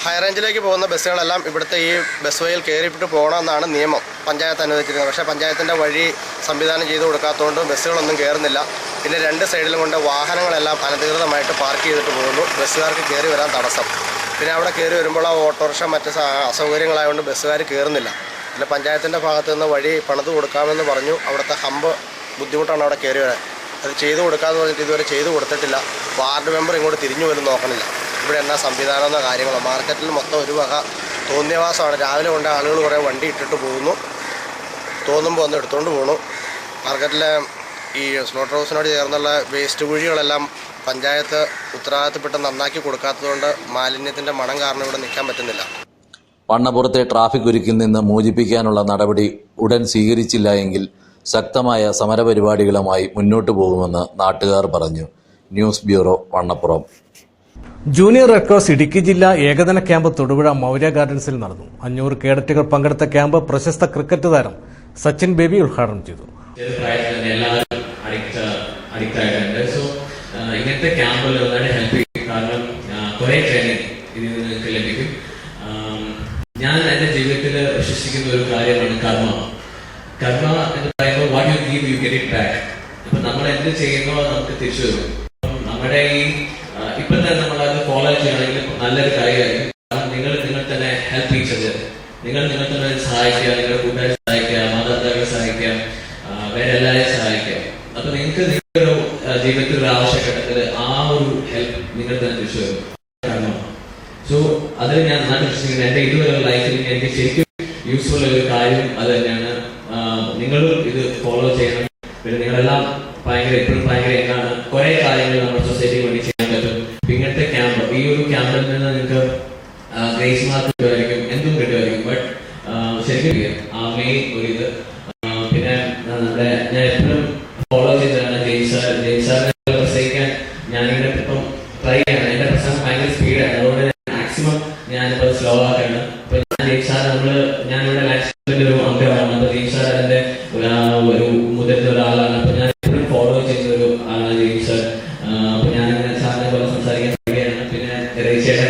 ഹൈറേഞ്ചിലേക്ക് പോകുന്ന ബസ്സുകളെല്ലാം ഇവിടുത്തെ ഈ ബസ് വേയിൽ കയറിയിട്ട് പോകണമെന്നാണ് നിയമം പഞ്ചായത്ത് അനുവദിച്ചിരുന്നത്. പക്ഷേ പഞ്ചായത്തിൻ്റെ വഴി സംവിധാനം ചെയ്തു കൊടുക്കാത്തതുകൊണ്ട് ബസ്സുകളൊന്നും കയറുന്നില്ല. പിന്നെ രണ്ട് സൈഡിലും കൊണ്ട് വാഹനങ്ങളെല്ലാം അനധികൃതമായിട്ട് പാർക്ക് ചെയ്തിട്ട് പോകുന്നു. ബസ്സുകാർക്ക് കയറി വരാൻ തടസ്സം. പിന്നെ അവിടെ കയറി വരുമ്പോൾ ആ ഓട്ടോറിക്ഷ മറ്റ് അസൗകര്യങ്ങളായതുകൊണ്ട് ബസ്സുകാർ കയറുന്നില്ല. പിന്നെ പഞ്ചായത്തിൻ്റെ ഭാഗത്തു നിന്ന് വഴി പണിത് കൊടുക്കാമെന്ന് പറഞ്ഞു. അവിടുത്തെ ഹമ്പ് ബുദ്ധിമുട്ടാണ് അവിടെ കയറി വരാൻ. അത് ചെയ്തു കൊടുക്കാമെന്ന് പറഞ്ഞിട്ട് ഇതുവരെ ചെയ്തു കൊടുത്തിട്ടില്ല. വാർഡ് മെമ്പർ ഇങ്ങോട്ട് തിരിഞ്ഞു പോലും നോക്കണില്ല. ഇവിടെ എന്നാ സംവിധാനമെന്നോ കാര്യങ്ങളോ. മാർക്കറ്റിൽ മൊത്തം ഒരു വക തോന്നിയവാസമാണ്. രാവിലെ കൊണ്ട് ആളുകൾ കുറേ വണ്ടി ഇട്ടിട്ട് പോകുന്നു, തോന്നുമ്പോൾ ഒന്ന് എടുത്തുകൊണ്ട് പോകുന്നു. മാർക്കറ്റിലെ ഈ സ്ലോട്ടർ ഹൗസിനോട് ചേർന്നുള്ള വേസ്റ്റ് കുഴികളെല്ലാം പഞ്ചായത്ത് ഉത്തരവാദിത്തപ്പെട്ട് നന്നാക്കി കൊടുക്കാത്തതുകൊണ്ട് മാലിന്യത്തിൻ്റെ മണം കാരണം ഇവിടെ നിൽക്കാൻ പറ്റുന്നില്ല. വണ്ണപ്പുറത്തെ ട്രാഫിക് കുരുക്കിൽ നിന്ന് മോചിപ്പിക്കാനുള്ള നടപടി ഉടൻ സ്വീകരിച്ചില്ല എങ്കിൽ ശക്തമായ സമരപരിപാടികളുമായി മുന്നോട്ടു പോകുമെന്ന് നാട്ടുകാർ പറഞ്ഞു. News bureau, Vannappuram. Junior red cross Idukki ജില്ലാ ഏകദിന ക്യാമ്പ് തൊടുപുഴ മൗര്യ ഗാർഡൻസിൽ നടന്നു. 500 കേഡറ്റുകൾ പങ്കെടുത്ത ക്യാമ്പ് പ്രശസ്ത ക്രിക്കറ്റ് താരം സച്ചിൻ ബേബി ഉദ്ഘാടനം ചെയ്തു. ഇങ്ങനത്തെ ക്യാമ്പുകൾ നന്നായിട്ട് ഹെൽപ്പ് ചെയ്യും. കാരണം കുറേ ട്രെയിനിങ് ഇതിൽ നിന്ന് നിങ്ങൾക്ക് ലഭിക്കും. ഞാൻ എൻ്റെ ജീവിതത്തിൽ വിശ്വസിക്കുന്ന ഒരു കാര്യമാണ് കർമ്മ. കർമ്മ എന്ന് പറയുമ്പോൾ what you give you get it back. അപ്പം നമ്മൾ എന്ത് ചെയ്യുന്നോ നമുക്ക് തിരിച്ചു വരും. നമ്മുടെ ഈ ഇപ്പം തന്നെ നമ്മളത് ഫോളോ ചെയ്യണമെങ്കിൽ നല്ലൊരു കാര്യമായിരിക്കും. കാരണം നിങ്ങൾ തന്നെ ഹെൽപ്പ് ഈച്ച് അതർ. നിങ്ങൾ തന്നെ സഹായിക്കുക, നിങ്ങളുടെ കൂട്ടുകാരെ സഹായിക്കുക, മാതാപിതാക്കളെ സഹായിക്കുക, വേറെ എല്ലാവരെയും സഹായിക്കുക. അപ്പൊ നിങ്ങൾക്ക് നിങ്ങളൊരു ജീവിതത്തിൽ ഒരു ആവശ്യഘട്ടത്തിൽ ആ ഒരു ഹെൽപ്പ് നിങ്ങൾ തന്നെ തിരിച്ചു വരും. സോ അതിൽ ഞാൻ നന്നായിട്ട് വിശ്വസിക്കുന്നത്. എൻ്റെ ഇതുവരെയുള്ള ലൈഫിൽ എനിക്ക് ശരിക്കും യൂസ്ഫുൾ ഒരു കാര്യം അത് തന്നെയാണ്. നിങ്ങളും ഇത് ഫോളോ ചെയ്യണം. പിന്നെ നിങ്ങളെല്ലാം എപ്പോഴും ഭയങ്കര എന്നാണ് കുറെ കാര്യങ്ങൾ നമ്മുടെ സൊസൈറ്റിക്ക് വേണ്ടി ചെയ്യാൻ പറ്റും. ഇങ്ങനത്തെ ക്യാമ്പ്, ഈ ഒരു ക്യാമ്പിൽ നിന്ന് നിങ്ങൾക്ക് ഗ്രേസ് മാർക്ക് കിട്ടുമായിരിക്കും, എന്തും കിട്ടുമായിരിക്കും. ബട്ട് ശരിക്കും ആ മെയിൻ ഒരു ഇത് പിന്നെ നമ്മുടെ ഞാൻ എപ്പോഴും ഫോളോ ചെയ്തതാണ് ജെയ്സാറിനെ പ്രസംഗിക്കാൻ ഞാനിങ്ങനെ ഇപ്പം ട്രൈ ചെയ്യണം. എൻ്റെ പ്രസംഗം ഭയങ്കര സ്പീഡാണ്. അതുകൊണ്ട് മാക്സിമം ഞാനിപ്പോൾ സ്ലോ ആക്കണം. അപ്പൊ ജെയ്സാർ ഞാനിവിടെ മാക്സിമം ഒരു അംഗമാണ്. അപ്പൊ ജെയ്സാർ അതിന്റെ ഒരു മുതിർന്ന ഒരാളാണ്. അപ്പൊ ഞാൻ എപ്പോഴും ഫോളോ ചെയ്യുന്ന ഒരു ആളാണ് ജെയ്സാർ. അപ്പൊ ഞാനിങ്ങനെ സാറിനെ പോലെ സംസാരിക്കാൻ കഴിയാണ്. പിന്നെ റേച്ചേട്ടൻ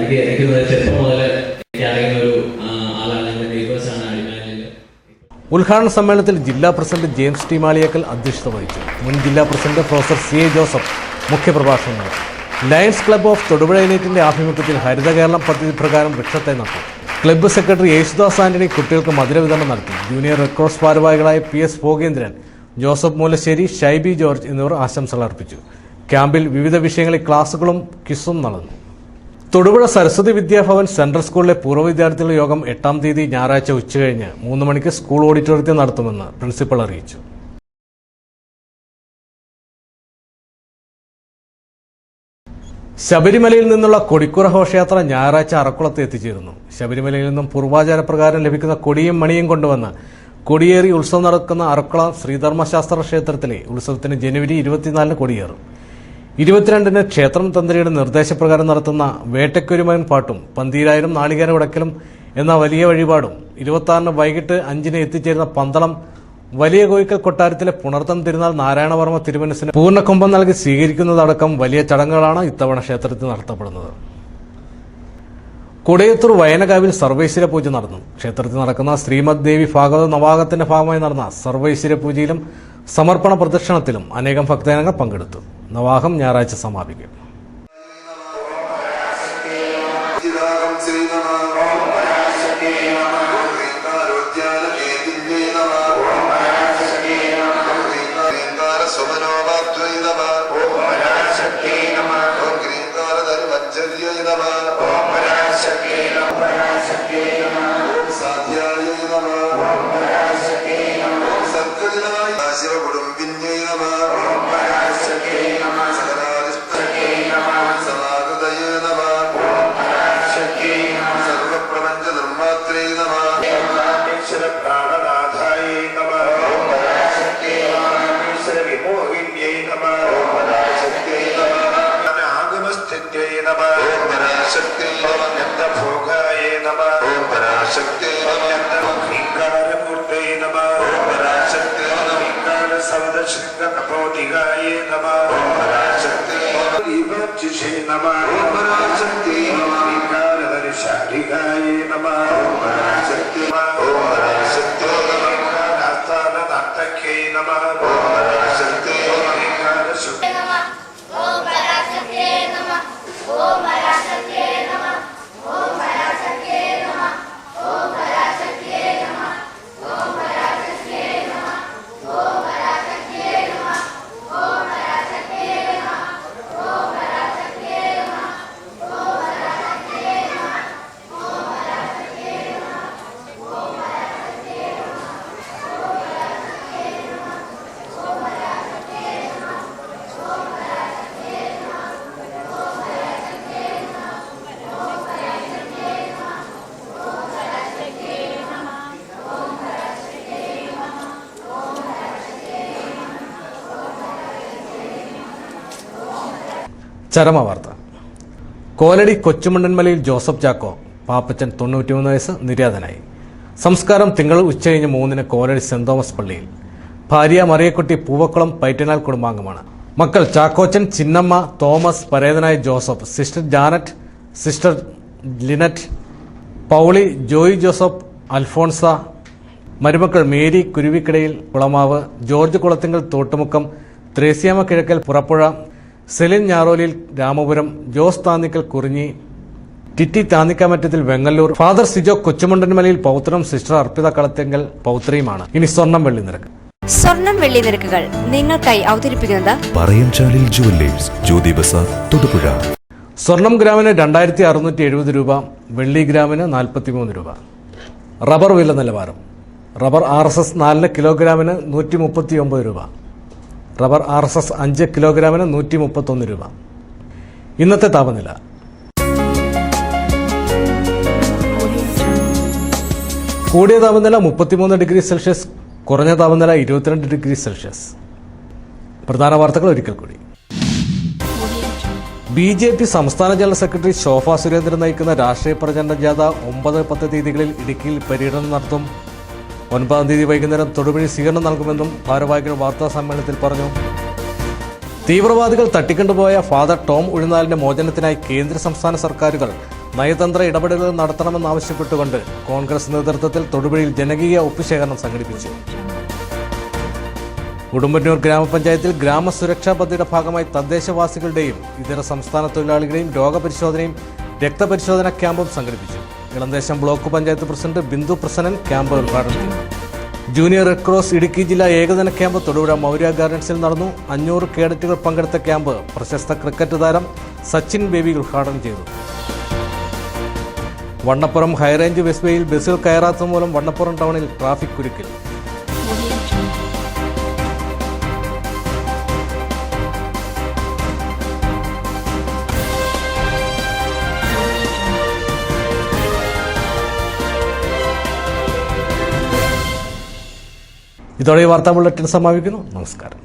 എനിക്ക് ചെറുപ്പം മുതൽ എനിക്ക് അറിയുന്ന ഒരു ആളാണ്. എൻ്റെ നെയ്ബേഴ്സാണ് അടിമാലിയിൽ. ഉദ്ഘാടന സമ്മേളനത്തിൽ ജില്ലാ പ്രസിഡന്റ് ജെയിംസ് ടി മാളിയേക്കൽ അധ്യക്ഷത വഹിച്ചു. മുൻ ജില്ലാ പ്രസിഡന്റ് പ്രൊഫസർ CA ജോസഫ് മുഖ്യപ്രഭാഷണം നടത്തി. ലയൺസ് ക്ലബ്ബ് ഓഫ് തൊടുപുഴ യൂണിറ്റിന്റെ ആഭിമുഖ്യത്തിൽ ഹരിത കേരളം പദ്ധതി പ്രകാരം വൃക്ഷത്തെ നട്ടു. ക്ലബ്ബ് സെക്രട്ടറി യേശുദാസ് ആന്റണി കുട്ടികൾക്ക് മധുര വിതരണം നടത്തി. ജൂനിയർ റെഡ് ക്രോസ് ഭാരവാഹികളായ PS Bhogendran, Joseph Moolassery, Shiby George എന്നിവർ ആശംസകൾ അർപ്പിച്ചു. ക്യാമ്പിൽ വിവിധ വിഷയങ്ങളിൽ ക്ലാസുകളും ക്വിസും നടന്നു. തൊടുപുഴ സരസ്വതി വിദ്യാഭവൻ സെൻട്രൽ സ്കൂളിലെ പൂർവ്വ വിദ്യാർത്ഥികളുടെ യോഗം 8-ാം തീയതി ഞായറാഴ്ച ഉച്ചകഴിഞ്ഞ് 3 മണിക്ക് സ്കൂൾ ഓഡിറ്റോറിയത്തിൽ നടത്തുമെന്ന് പ്രിൻസിപ്പൽ അറിയിച്ചു. ശബരിമലയിൽ നിന്നുള്ള കൊടിക്കുറ ഘോഷയാത്ര ഞായറാഴ്ച അറക്കുളത്ത് എത്തിച്ചേരുന്നു. ശബരിമലയിൽ നിന്നും പൂർവാചാരപ്രകാരം ലഭിക്കുന്ന കൊടിയും മണിയും കൊണ്ടുവന്ന് കൊടിയേറി ഉത്സവം നടക്കുന്ന അറക്കുളം ശ്രീധർമ്മശാസ്ത്ര ക്ഷേത്രത്തിലെ ഉത്സവത്തിന് ജനുവരി 24 കൊടിയേറും. 22 ക്ഷേത്രം തന്ത്രിയുടെ നിർദ്ദേശപ്രകാരം നടത്തുന്ന വേട്ടക്കൊരുമൻ പാട്ടും 12,000 നാളികേര ഉടക്കലും എന്ന വലിയ വഴിപാടും 26 വൈകിട്ട് 5 എത്തിച്ചേരുന്ന പന്തളം വലിയ കോയിക്കൽ കൊട്ടാരത്തിലെ പുണർത്തം തിരുനാൾ നാരായണവർമ്മ തിരുമനസിന് പൂർണ്ണകുംഭം നൽകി സ്വീകരിക്കുന്നതടക്കം വലിയ ചടങ്ങുകളാണ് ഇത്തവണ ക്ഷേത്രത്തിൽ നടത്തപ്പെടുന്നത്. കൊടിയത്തൂർ വയനകാവിൽ സർവൈശ്വര്യ പൂജ നടന്നു. ക്ഷേത്രത്തിൽ നടക്കുന്ന ശ്രീമദ് ദേവി ഭാഗവത നവാഗത്തിന്റെ ഭാഗമായി നടന്ന സർവൈശ്വര്യ പൂജയിലും സമർപ്പണ പ്രദക്ഷിണത്തിലും അനേകം ഭക്തജനങ്ങൾ പങ്കെടുത്തു. നവാഹം ഞായറാഴ്ച സമാപിക്കും. ചരമവാർത്ത. കോലടി കൊച്ചുമണ്ടൻമലയിൽ ജോസഫ് ചാക്കോ പാപ്പച്ചൻ 93 വയസ്സ് നിര്യാതനായി. സംസ്കാരം തിങ്കൾ ഉച്ചകഴിഞ്ഞ് 3 കോലടി സെന്റ് തോമസ് പള്ളിയിൽ. ഭാര്യ മറിയക്കുട്ടി പൂവക്കുളം പൈറ്റനാൽ കുടുംബാംഗമാണ്. മക്കൾ ചാക്കോച്ചൻ, ചിന്നമ്മ, തോമസ്, പരേതനായ Joseph, sister Janet, sister Linet, Pauly, Joy Joseph, Alphonsa. മരുമക്കൾ Mary Kuruvikkadayil Kulamavu, George Kulathinkal Thottumukkam, Thresiamma Kizhakkel Purappuzha, Celine Njarolil Ramapuram, Jose Thannikkal Kurinji, Titty Thannikkamattathil Vengalloor, father Sijo Kochumandanmalayil പൗത്രം, സിസ്റ്റർ അർപ്പിത കളത്തെങ്കൽ പൗത്രിയുമാണ്. ഇനി സ്വർണം വെള്ളി നിരക്ക്. സ്വർണം വെള്ളി നിരക്കുകൾ നിങ്ങൾക്കായി അവതരിപ്പിക്കുന്നത് പറയംചാലിൽ ജുവല്ലേഴ്സ്, ജ്യോതി ബസാർ, തൊടുപുഴ. സ്വർണം ഗ്രാമിന് 2670 രൂപ, വെള്ളി ഗ്രാമിന് 43 രൂപ. റബ്ബർ വില നിലവാരം. റബ്ബർ RSS 4 കിലോഗ്രാമിന് 139 രൂപ. റബ്ബർ RSS 5 കിലോഗ്രാമിന് 131 രൂപ. ഇന്നത്തെ താപനില. കൂടിയ താപനില 33 ഡിഗ്രി സെൽഷ്യസ്, കുറഞ്ഞ താപനില 22 ഡിഗ്രി സെൽഷ്യസ്. പ്രധാന വാർത്തകൾ ഒരിക്കൽ കൂടി. BJP സംസ്ഥാന ജനറൽ സെക്രട്ടറി ശോഭ സുരേന്ദ്രൻ നയിക്കുന്ന രാഷ്ട്രീയ പ്രചരണ ജാഥ 9-10 തീയതികളിൽ ഇടുക്കിയിൽ പര്യടനം നടത്തും. 9-ാം തീയതി വൈകുന്നേരം തൊടുപുഴയിൽ സ്വീകരണം നൽകുമെന്നും ഭാരവാഹികൾ വാർത്താ സമ്മേളനത്തിൽ പറഞ്ഞു. തീവ്രവാദികൾ തട്ടിക്കൊണ്ടുപോയ ഫാദർ ടോം ഉഴുന്നാലിന്റെ മോചനത്തിനായി കേന്ദ്ര സംസ്ഥാന സർക്കാരുകൾ നയതന്ത്ര ഇടപെടലുകൾ നടത്തണമെന്നാവശ്യപ്പെട്ടുകൊണ്ട് കോൺഗ്രസ് നേതൃത്വത്തിൽ തൊടുപുഴയിൽ ജനകീയ ഒപ്പുശേഖരണം സംഘടിപ്പിച്ചു. ഉടുമ്പന്നൂർ ഗ്രാമപഞ്ചായത്തിൽ ഗ്രാമസുരക്ഷാ പദ്ധതിയുടെ ഭാഗമായി തദ്ദേശവാസികളുടെയും ഇതര സംസ്ഥാന തൊഴിലാളികളുടെയും രോഗപരിശോധനയും രക്തപരിശോധന ക്യാമ്പും സംഘടിപ്പിച്ചു. Elamdesam block panchayat president Bindu Prasannan camp ഉദ്ഘാടനം ചെയ്തു. ജൂനിയർ റെഡ് ക്രോസ് ഇടുക്കി ജില്ലാ ഏകദിന ക്യാമ്പ് തൊടുപുഴ മൗര്യ ഗാർഡൻസിൽ നടന്നു. 500 കേഡറ്റുകൾ പങ്കെടുത്ത ക്യാമ്പ് പ്രശസ്ത ക്രിക്കറ്റ് താരം സച്ചിൻ ബേബി ഉദ്ഘാടനം ചെയ്തു. വണ്ണപ്പുറം ഹൈറേഞ്ച് വെസ്റ്റ്വേയിൽ ബസ്സുകൾ കയറാത്തത് മൂലം വണ്ണപ്പുറം ടൗണിൽ ട്രാഫിക് കുരുക്കിൽ. ഇതോടെ ഈ വാർത്താ ബുള്ളറ്റിൻ സമാപിക്കുന്നു. നമസ്കാരം.